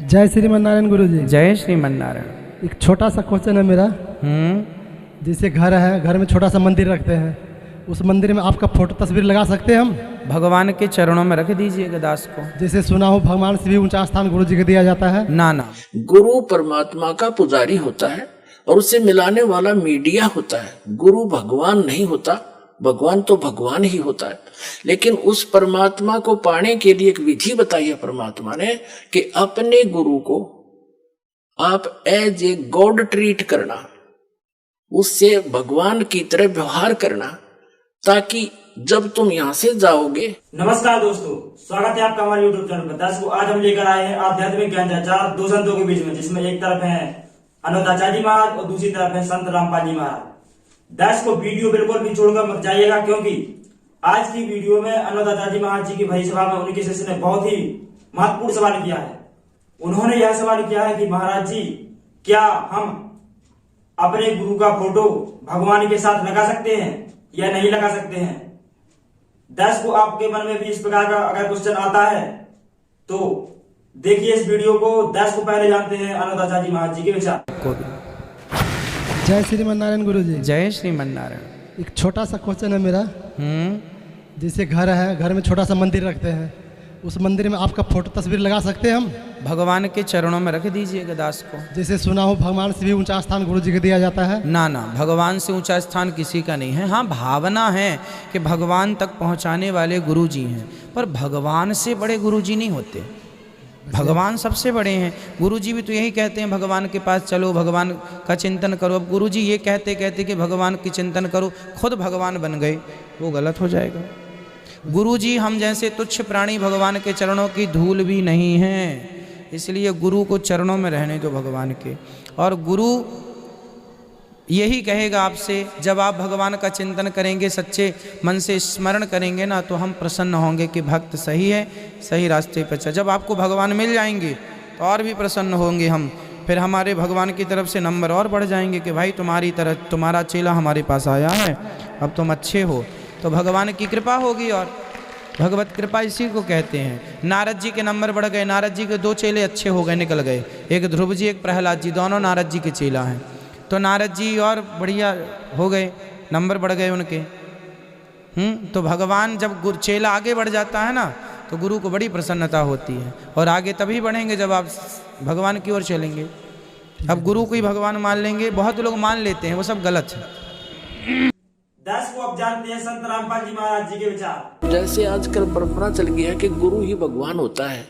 जय श्रीमन नारायण गुरु जी। जय श्रीमन नारायण। एक छोटा सा क्वेश्चन है मेरा। जैसे घर है, घर में छोटा सा मंदिर रखते हैं, उस मंदिर में आपका फोटो तस्वीर लगा सकते हैं हम? भगवान के चरणों में रख दीजिएगा दास को। जैसे सुना हो भगवान से भी ऊंचा स्थान गुरु जी को दिया जाता है। ना ना, गुरु परमात्मा का पुजारी होता है और उसे मिलाने वाला मीडिया होता है। गुरु भगवान नहीं होता, भगवान तो भगवान ही होता है। लेकिन उस परमात्मा को पाने के लिए एक विधि बताई है परमात्मा ने कि अपने गुरु को आप एज ए गॉड ट्रीट करना, उससे भगवान की तरह व्यवहार करना, ताकि जब तुम यहाँ से जाओगे। नमस्कार दोस्तों, स्वागत है आपका हमारे YouTube चैनल पर। दर्शकों, आज हम लेकर आए हैं आध्यात्मिक ज्ञान चार दो संतों के बीच में, जिसमें एक तरफ है अनंताचार्य जी महाराज और दूसरी तरफ है संत रामपाल जी महाराज। दर्शकों, वीडियो बिल्कुल भी छोड़कर मत जाइएगा, क्योंकि आज की वीडियो में अनंताचार्य जी महाराज जी की भरी सभा में उनके शिष्य ने बहुत ही महत्वपूर्ण सवाल किया है। उन्होंने यह सवाल किया है कि महाराज जी, क्या हम अपने गुरु का फोटो भगवान के साथ लगा सकते हैं या नहीं लगा सकते हैं? दर्शकों, आपके मन में भी इस प्रकार का अगर क्वेश्चन आता है तो देखिए इस वीडियो को। दर्शकों, पहले जानते हैं अनंताचार्य जी महाराज जी के विचार। जय श्रीमन नारायण गुरु जी। जय श्रीमन नारायण। एक छोटा सा क्वेश्चन है मेरा। जैसे घर है, घर में छोटा सा मंदिर रखते हैं, उस मंदिर में आपका फोटो तस्वीर लगा सकते हैं हम? भगवान के चरणों में रख दीजिएगा दास को। जैसे सुना हो भगवान से भी ऊंचा स्थान गुरु जी को दिया जाता है। ना ना, भगवान से ऊंचा स्थान किसी का नहीं है। हाँ, भावना है कि भगवान तक पहुंचाने वाले गुरु जी हैं, पर भगवान से बड़े गुरु जी नहीं होते। भगवान सबसे बड़े हैं। गुरु जी भी तो यही कहते हैं, भगवान के पास चलो, भगवान का चिंतन करो। अब गुरु जी ये कहते कहते कि भगवान की चिंतन करो, खुद भगवान बन गए, वो गलत हो जाएगा। गुरु जी हम जैसे तुच्छ प्राणी भगवान के चरणों की धूल भी नहीं हैं, इसलिए गुरु को चरणों में रहने दो भगवान के। और गुरु यही कहेगा आपसे, जब आप भगवान का चिंतन करेंगे, सच्चे मन से स्मरण करेंगे ना, तो हम प्रसन्न होंगे कि भक्त सही है, सही रास्ते पर चल। जब आपको भगवान मिल जाएंगे तो और भी प्रसन्न होंगे हम। फिर हमारे भगवान की तरफ से नंबर और बढ़ जाएंगे कि भाई तुम्हारी तरह तुम्हारा चेला हमारे पास आया है, अब तुम अच्छे हो। तो भगवान की कृपा होगी, और भगवत कृपा इसी को कहते हैं। नारद जी के नंबर बढ़ गए, नारद जी के दो चेले अच्छे हो गए, निकल गए, एक ध्रुव जी एक प्रहलाद जी, दोनों नारद जी के चेला हैं। तो नारद जी और बढ़िया हो गए, नंबर बढ़ गए उनके। तो भगवान जब चेला आगे बढ़ जाता है ना, तो गुरु को बड़ी प्रसन्नता होती है। और आगे तभी बढ़ेंगे जब आप भगवान की ओर चलेंगे। अब गुरु को ही भगवान मान लेंगे, बहुत लोग मान लेते हैं, वो सब गलत है। दर्शकों, अब जानते हैं संत रामपाल जी महाराज जी के विचार। जैसे आजकल परंपरा चल गया है कि गुरु ही भगवान होता है,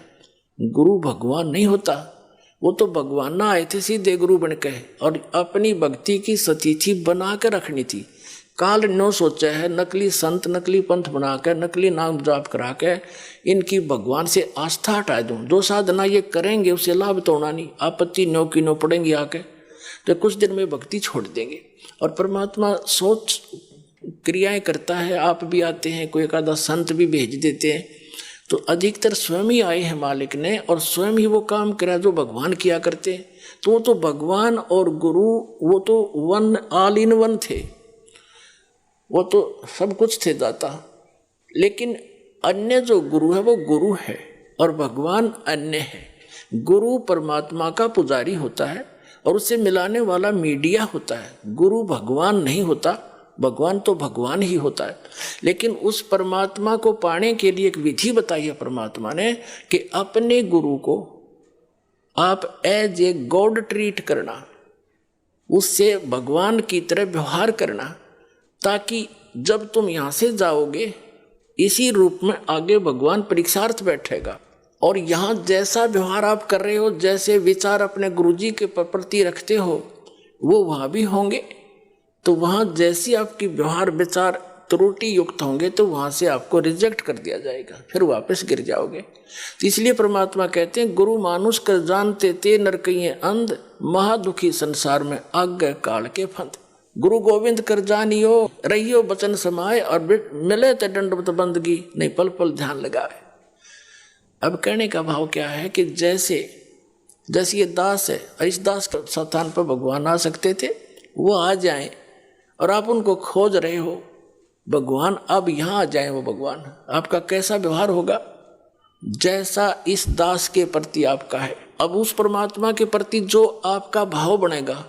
गुरु भगवान नहीं होता। वो तो भगवान ना आए थे सीधे गुरु बन के, और अपनी भक्ति की सतिथि बना के रखनी थी। काल नो सोचा है नकली संत नकली पंथ बना के, नकली नाम जाप करा के इनकी भगवान से आस्था हटा दूं। जो साधना ये करेंगे उससे लाभ तो होना नहीं, आपत्ति नो की नो पड़ेंगी आके, तो कुछ दिन में भक्ति छोड़ देंगे। और परमात्मा सोच क्रियाएं करता है, आप भी आते हैं, कोई एक आधा संत भी भेज देते हैं, तो अधिकतर स्वयं ही आए हैं मालिक ने, और स्वयं ही वो काम करा जो भगवान किया करते हैं। तो वो तो भगवान और गुरु वो तो वन, ऑल इन वन थे, वो तो सब कुछ थे दाता। लेकिन अन्य जो गुरु है वो गुरु है और भगवान अन्य है। गुरु परमात्मा का पुजारी होता है और उसे मिलाने वाला मीडिया होता है। गुरु भगवान नहीं होता, भगवान तो भगवान ही होता है। लेकिन उस परमात्मा को पाने के लिए एक विधि बताई है परमात्मा ने कि अपने गुरु को आप एज ए गॉड ट्रीट करना, उससे भगवान की तरह व्यवहार करना, ताकि जब तुम यहाँ से जाओगे इसी रूप में आगे भगवान परीक्षार्थ बैठेगा। और यहाँ जैसा व्यवहार आप कर रहे हो, जैसे विचार अपने गुरुजी के प्रति रखते हो, वो वहाँ भी होंगे। तो वहाँ जैसी आपकी व्यवहार विचार त्रुटि युक्त होंगे, तो वहाँ से आपको रिजेक्ट कर दिया जाएगा, फिर वापस गिर जाओगे। तो इसलिए परमात्मा कहते हैं, गुरु मानुष कर जानते ते नर कहिए अंध, महादुखी संसार में आज्ञा काल के फंद। गुरु गोविंद कर जानियो रहियो बचन समाए, और मिले ते दंडवत बंदगी नहीं पल पल ध्यान लगाए। अब कहने का भाव क्या है कि जैसे ये दास है, इस दास के स्थान पर भगवान आ सकते थे, वो आ जाएं, और आप उनको खोज रहे हो, भगवान अब यहाँ आ जाएं, वो भगवान आपका कैसा व्यवहार होगा? जैसा इस दास के प्रति आपका है, अब उस परमात्मा के प्रति जो आपका भाव बनेगा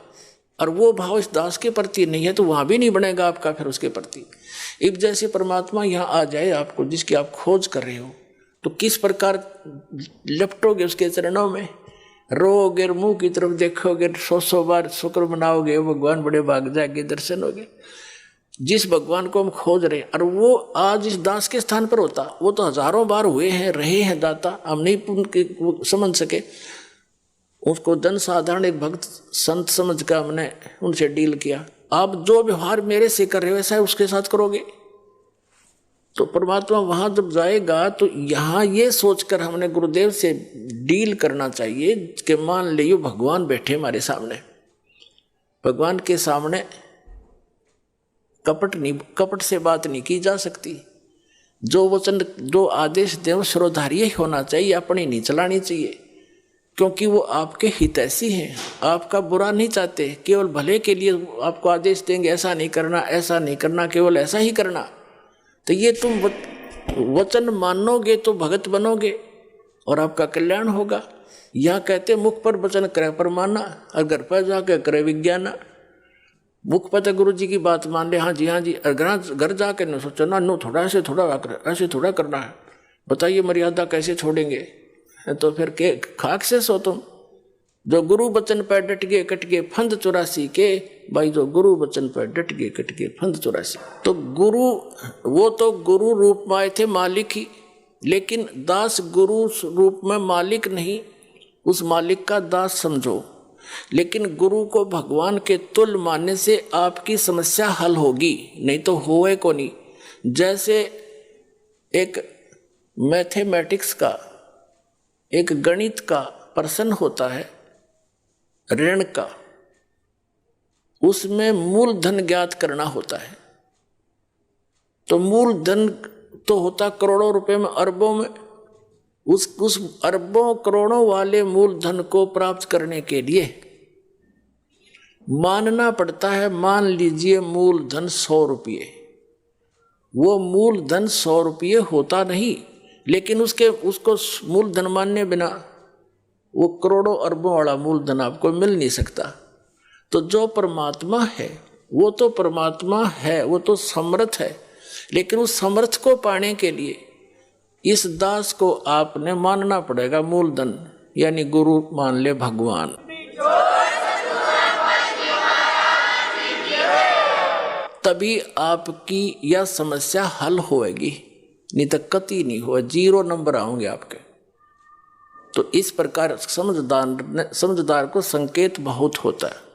और वो भाव इस दास के प्रति नहीं है तो वहां भी नहीं बनेगा आपका फिर उसके प्रति। अब जैसे परमात्मा यहाँ आ जाए आपको, जिसकी आप खोज कर रहे हो, तो किस प्रकार लपटोगे उसके चरणों में, रोगे, मुंह की तरफ देखोगे, 100 बार शुक्र मनाओगे, भगवान बड़े भाग जाएंगे, दर्शन होगे। जिस भगवान को हम खोज रहे हैं और वो आज इस दास के स्थान पर होता, वो तो हजारों बार हुए हैं, रहे हैं दाता, हम नहीं समझ सके। उसको जन साधारण एक भक्त संत समझ कर हमने उनसे डील किया। आप जो व्यवहार मेरे से कर रहे हो ऐसा है उसके साथ करोगे, तो परमात्मा वहां जब जाएगा तो यहाँ ये सोचकर हमने गुरुदेव से डील करना चाहिए कि मान लियो भगवान बैठे हमारे सामने, भगवान के सामने कपट से बात नहीं की जा सकती। जो वचन, जो आदेश देव श्रोधार्य ही होना चाहिए, अपनी नहीं चलानी चाहिए, क्योंकि वो आपके हितैषी हैं, आपका बुरा नहीं चाहते, केवल भले के लिए आपको आदेश देंगे, ऐसा नहीं करना, ऐसा नहीं करना, केवल ऐसा ही करना। तो ये तुम वचन मानोगे तो भगत बनोगे और आपका कल्याण होगा। यहाँ कहते मुख पर वचन करे पर माना और घर पर जाकर करे विज्ञाना। मुख पर तो गुरु जी की बात मान ले, हाँ जी हाँ जी, और घर जाकर न सोचो ना, नो थोड़ा ऐसे थोड़ा करना है, बताइए मर्यादा कैसे छोड़ेंगे, तो फिर के खाक से सो तुम। जो गुरु वचन पर डट गए कट गए फंद 84 के, भाई जो गुरु वचन पर डट गए कट गए फंद 84। तो गुरु, वो तो गुरु रूप में आए थे मालिक ही, लेकिन दास गुरु रूप में मालिक नहीं, उस मालिक का दास समझो। लेकिन गुरु को भगवान के तुल्य मानने से आपकी समस्या हल होगी, नहीं तो होए को नहीं। जैसे एक मैथमेटिक्स का, एक गणित का प्रश्न होता है ऋण का, उसमें मूलधन ज्ञात करना होता है। तो मूलधन तो होता करोड़ों रुपए में, अरबों में। उस अरबों करोड़ों वाले मूलधन को प्राप्त करने के लिए मानना पड़ता है, मान लीजिए मूलधन 100 रुपये। वो मूलधन 100 रुपये होता नहीं, लेकिन उसको मूलधन मानने बिना वो करोड़ों अरबों वाला मूलधन आपको मिल नहीं सकता। तो जो परमात्मा है वो तो परमात्मा है, वो तो समर्थ है, लेकिन उस समर्थ को पाने के लिए इस दास को आपने मानना पड़ेगा मूलधन, यानी गुरु मान ले भगवान। तभी आपकी यह समस्या हल होएगी, नहीं तो कति नहीं हो, 0 नंबर आओगे आपके। तो इस प्रकार समझदार को संकेत बहुत होता है।